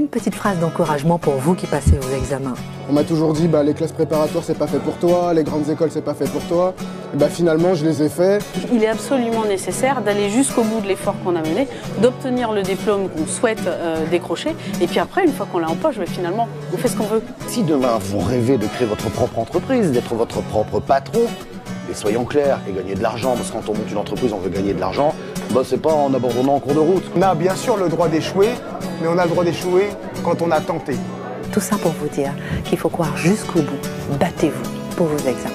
une petite phrase d'encouragement pour vous qui passez vos examens. On m'a toujours dit les classes préparatoires c'est pas fait pour toi, les grandes écoles c'est pas fait pour toi. Et finalement je les ai fait. Il est absolument nécessaire d'aller jusqu'au bout de l'effort qu'on a mené, d'obtenir le diplôme qu'on souhaite décrocher. Et puis après, une fois qu'on l'a en poche, finalement, on fait ce qu'on veut. Si demain vous rêvez de créer votre propre entreprise, d'être votre propre patron, et soyons clairs, et gagner de l'argent, parce que quand on monte une entreprise, on veut gagner de l'argent, c'est pas en abandonnant en cours de route. On a bien sûr le droit d'échouer, mais on a le droit d'échouer quand on a tenté. Tout ça pour vous dire qu'il faut croire jusqu'au bout. Battez-vous pour vos examens.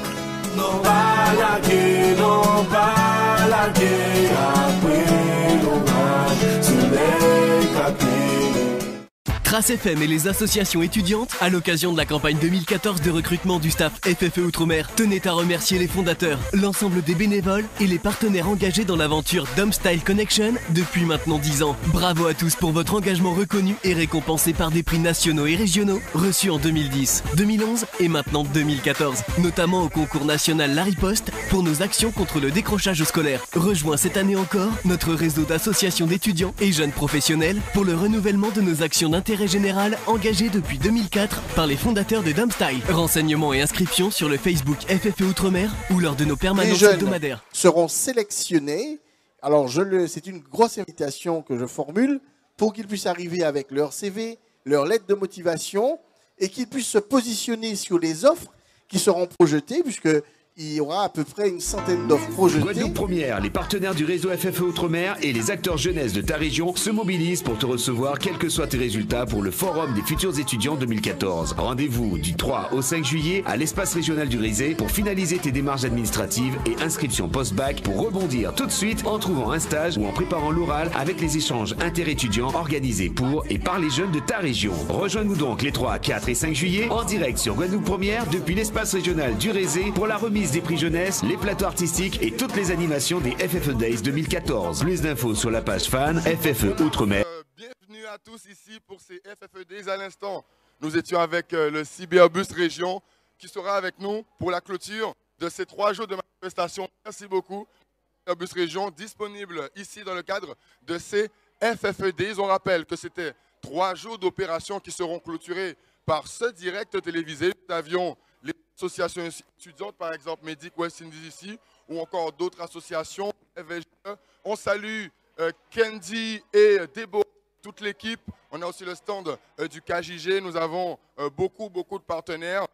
Trace FM et les associations étudiantes, à l'occasion de la campagne 2014 de recrutement du staff FFE Outre-mer, tenaient à remercier les fondateurs, l'ensemble des bénévoles et les partenaires engagés dans l'aventure Dumpstyle Connection depuis maintenant 10 ans. Bravo à tous pour votre engagement reconnu et récompensé par des prix nationaux et régionaux reçus en 2010, 2011 et maintenant 2014, notamment au concours national La Riposte pour nos actions contre le décrochage scolaire. Rejoins cette année encore notre réseau d'associations d'étudiants et jeunes professionnels pour le renouvellement de nos actions d'intérêt général engagé depuis 2004 par les fondateurs de Dumpstyle. Renseignements et inscriptions sur le Facebook FFE Outre-mer ou lors de nos permanences hebdomadaires. Seront sélectionnés. Alors, c'est une grosse invitation que je formule pour qu'ils puissent arriver avec leur CV, leur lettre de motivation et qu'ils puissent se positionner sur les offres qui seront projetées, puisque il y aura à peu près une centaine d'offres projetées. Guadeloupe Première, les partenaires du réseau FFE Outre-mer et les acteurs jeunesse de ta région se mobilisent pour te recevoir quels que soient tes résultats pour le Forum des futurs étudiants 2014. Rendez-vous du 3 au 5 juillet à l'espace régional du Rézé pour finaliser tes démarches administratives et inscription post-bac pour rebondir tout de suite en trouvant un stage ou en préparant l'oral avec les échanges interétudiants organisés pour et par les jeunes de ta région. Rejoins-nous donc les 3, 4 et 5 juillet en direct sur Guadeloupe Première depuis l'espace régional du Rézé pour la remise des prix jeunesse, les plateaux artistiques et toutes les animations des FFE Days 2014. Plus d'infos sur la page fan FFE Outre-mer. Bienvenue à tous ici pour ces FFE Days à l'instant. Nous étions avec le Cyberbus Région qui sera avec nous pour la clôture de ces 3 jours de manifestation. Merci beaucoup. Cyberbus Région disponible ici dans le cadre de ces FFE Days. On rappelle que c'était 3 jours d'opérations qui seront clôturés par ce direct télévisé. Nous avions les associations étudiantes, par exemple Medic West Indies ici, ou encore d'autres associations. On salue Candy et Debo, toute l'équipe. On a aussi le stand du KJG. Nous avons beaucoup de partenaires.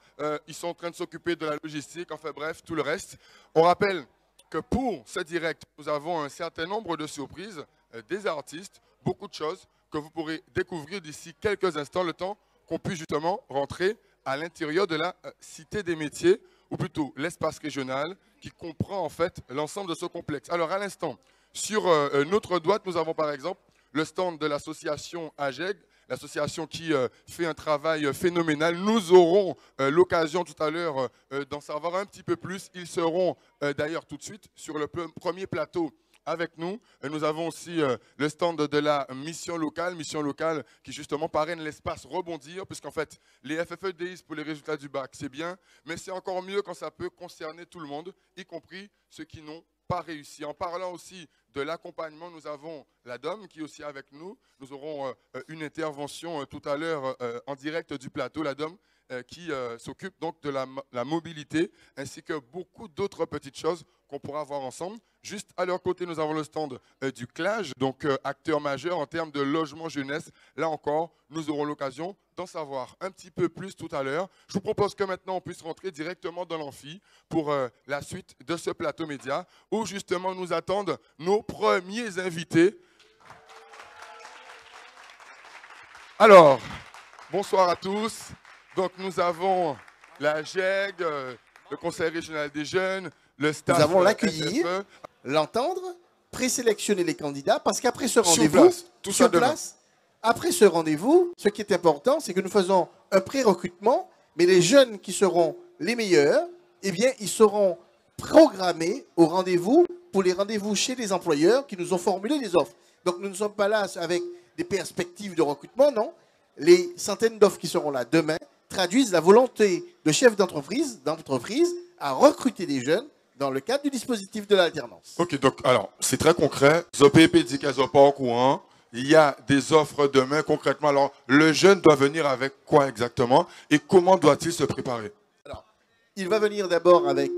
Ils sont en train de s'occuper de la logistique, enfin bref, tout le reste. On rappelle que pour ce direct, nous avons un certain nombre de surprises, des artistes, beaucoup de choses que vous pourrez découvrir d'ici quelques instants, le temps qu'on puisse justement rentrer à l'intérieur de la Cité des métiers, ou plutôt l'espace régional, qui comprend en fait l'ensemble de ce complexe. Alors à l'instant, sur notre droite, nous avons par exemple le stand de l'association AGEG, l'association qui fait un travail phénoménal. Nous aurons l'occasion tout à l'heure d'en savoir un petit peu plus. Ils seront d'ailleurs tout de suite sur le premier plateau avec nous. Nous avons aussi le stand de la mission locale qui justement parraine l'espace Rebondir, puisqu'en fait, les FFE Days pour les résultats du bac, c'est bien, mais c'est encore mieux quand ça peut concerner tout le monde, y compris ceux qui n'ont pas réussi. En parlant aussi de l'accompagnement, nous avons la DOM qui est aussi avec nous. Nous aurons une intervention tout à l'heure en direct du plateau, la DOM, qui s'occupe donc de la mobilité, ainsi que beaucoup d'autres petites choses qu'on pourra voir ensemble. Juste à leur côté, nous avons le stand du CLAGE, donc acteur majeur en termes de logement jeunesse. Là encore, nous aurons l'occasion d'en savoir un petit peu plus tout à l'heure. Je vous propose que maintenant, on puisse rentrer directement dans l'amphi pour la suite de ce plateau média, où justement nous attendent nos premiers invités. Alors, bonsoir à tous. Donc nous avons la GEG, le Conseil régional des jeunes, le staff. Nous avons l'accueillir, l'entendre, présélectionner les candidats, parce qu'après ce rendez-vous, sur place, après ce rendez-vous, ce qui est important, c'est que nous faisons un pré-recrutement, mais les jeunes qui seront les meilleurs, eh bien, ils seront programmés au rendez-vous pour les rendez-vous chez les employeurs qui nous ont formulé les offres. Donc nous ne sommes pas là avec des perspectives de recrutement, non. Les centaines d'offres qui seront là demain traduisent la volonté de chefs d'entreprise à recruter des jeunes dans le cadre du dispositif de l'alternance. Ok, donc alors, c'est très concret. Zopé dit qu'à Zopa au courant. il y a des offres demain concrètement. Alors, le jeune doit venir avec quoi exactement et comment doit-il se préparer? Alors, il va venir d'abord avec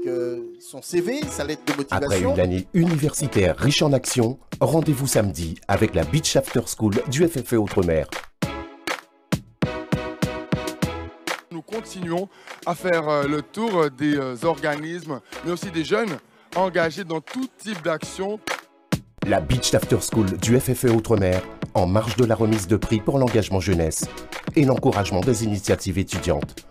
son CV, sa lettre de motivation. Après une année universitaire riche en actions, rendez-vous samedi avec la Beach After School du FFE Outre-mer. Nous continuons à faire le tour des organismes, mais aussi des jeunes engagés dans tout type d'action. La Beach After School du FFE Outre-mer, en marge de la remise de prix pour l'engagement jeunesse et l'encouragement des initiatives étudiantes.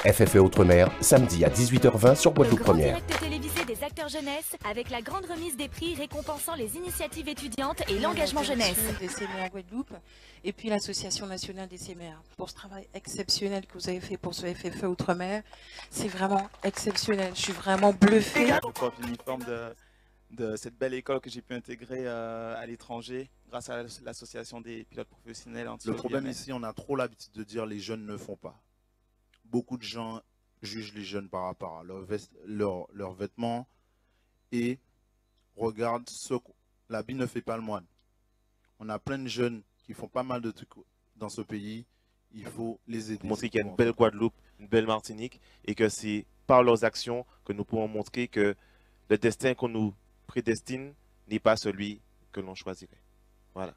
FFE Outre-mer, samedi à 18h20 sur Guadeloupe Première. Le direct télévisé des acteurs jeunesse avec la grande remise des prix récompensant les initiatives étudiantes et l'engagement jeunesse. Des CMR Guadeloupe et puis l'Association nationale des CMR. Pour ce travail exceptionnel que vous avez fait pour ce FFE Outre-mer, c'est vraiment exceptionnel. Je suis vraiment bluffée. Je porte l'uniforme de cette belle école que j'ai pu intégrer à l'étranger grâce à l'association des pilotes professionnels. Le problème ici, on a trop l'habitude de dire les jeunes ne font pas. Beaucoup de gens jugent les jeunes par rapport à leurs vêtements et regardent ce que l'habit ne fait pas le moine. On a plein de jeunes qui font pas mal de trucs dans ce pays. Il faut les aider. Montrer qu'il y a une belle Guadeloupe, une belle Martinique et que c'est par leurs actions que nous pouvons montrer que le destin qu'on nous prédestine n'est pas celui que l'on choisirait. Voilà.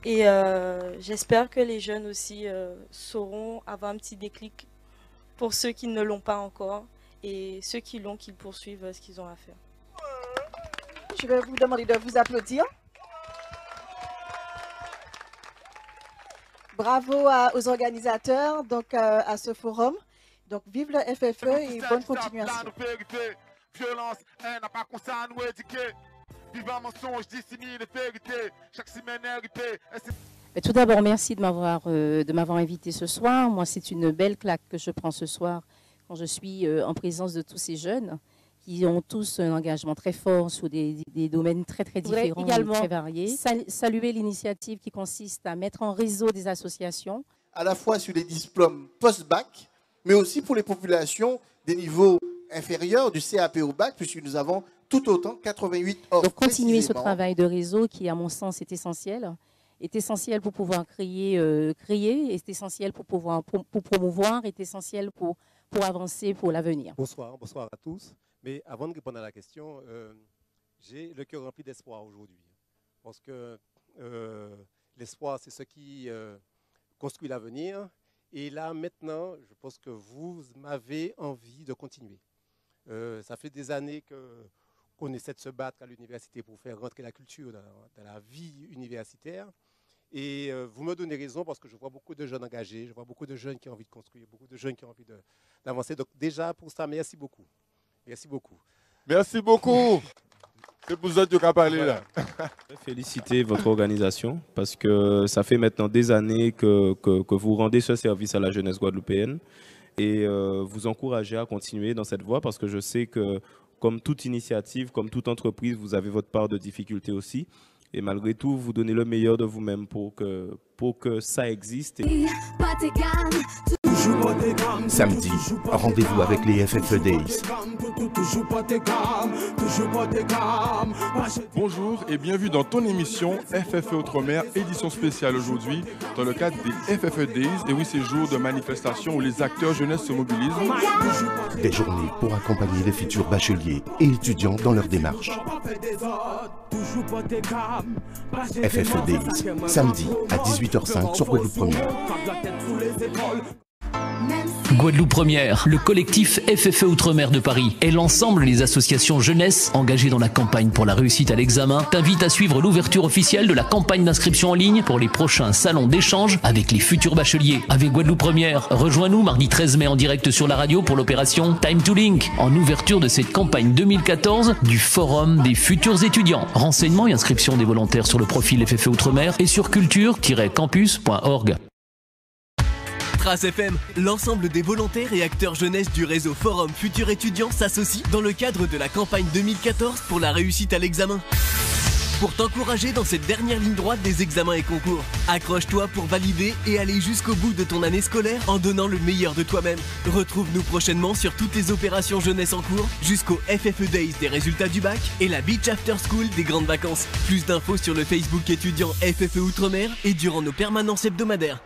Et j'espère que les jeunes aussi sauront avoir un petit déclic pour ceux qui ne l'ont pas encore et ceux qui l'ont, qu'ils poursuivent ce qu'ils ont à faire. Je vais vous demander de vous applaudir. Bravo aux organisateurs donc, à ce forum. Donc vive le FFE et bonne continuation. Violence, n'a pas conscience à nous éduquer. Vivant mensonge, dissimule les vérités. Chaque semaine RIP. Tout d'abord, merci de m'avoir invité ce soir. Moi, c'est une belle claque que je prends ce soir quand je suis en présence de tous ces jeunes qui ont tous un engagement très fort sur des domaines très différents et très variés. Saluer l'initiative qui consiste à mettre en réseau des associations. À la fois sur les diplômes post-bac, mais aussi pour les populations des niveaux inférieurs du CAP au bac, puisque nous avons tout autant 88 offres. Donc continuer ce travail de réseau qui, à mon sens, est essentiel pour pouvoir créer, est essentiel pour pouvoir pour promouvoir, est essentiel pour avancer pour l'avenir. Bonsoir à tous. Mais avant de répondre à la question, j'ai le cœur rempli d'espoir aujourd'hui. Parce que l'espoir, c'est ce qui construit l'avenir. Et là, maintenant, je pense que vous m'avez envie de continuer. Ça fait des années qu'on essaie de se battre à l'université pour faire rentrer la culture dans la vie universitaire. Et vous me donnez raison parce que je vois beaucoup de jeunes engagés, je vois beaucoup de jeunes qui ont envie de construire, beaucoup de jeunes qui ont envie d'avancer. Donc déjà, pour ça, merci beaucoup. Merci beaucoup. Merci beaucoup. C'est pour ça que tu as parlé là. Je vais féliciter votre organisation parce que ça fait maintenant des années que vous rendez ce service à la jeunesse guadeloupéenne et vous encouragez à continuer dans cette voie parce que je sais que comme toute initiative, comme toute entreprise, vous avez votre part de difficulté aussi. Et malgré tout, vous donnez le meilleur de vous-même pour que ça existe. Samedi, rendez-vous avec les FFE Days. Bonjour et bienvenue dans ton émission FFE Outre-mer, édition spéciale aujourd'hui dans le cadre des FFE Days. Et oui, ces jours de manifestation où les acteurs jeunesse se mobilisent. Des journées pour accompagner les futurs bacheliers et étudiants dans leur démarche. FFE Days, samedi à 18h05 sur Guadeloupe Première. Guadeloupe Première, le collectif FFE Outre-mer de Paris et l'ensemble des associations jeunesse engagées dans la campagne pour la réussite à l'examen t'invitent à suivre l'ouverture officielle de la campagne d'inscription en ligne pour les prochains salons d'échange avec les futurs bacheliers. Avec Guadeloupe Première, rejoins-nous mardi 13 mai en direct sur la radio pour l'opération Time to Link, en ouverture de cette campagne 2014 du Forum des futurs étudiants. Renseignements et inscription des volontaires sur le profil FFE Outre-mer et sur culture-campus.org. Trace FM, l'ensemble des volontaires et acteurs jeunesse du réseau Forum Futurs Étudiants s'associent dans le cadre de la campagne 2014 pour la réussite à l'examen. pour t'encourager dans cette dernière ligne droite des examens et concours. Accroche-toi pour valider et aller jusqu'au bout de ton année scolaire en donnant le meilleur de toi-même. Retrouve-nous prochainement sur toutes les opérations jeunesse en cours, jusqu'au FFE Days des résultats du bac et la Beach After School des grandes vacances. Plus d'infos sur le Facebook étudiant FFE Outre-mer et durant nos permanences hebdomadaires.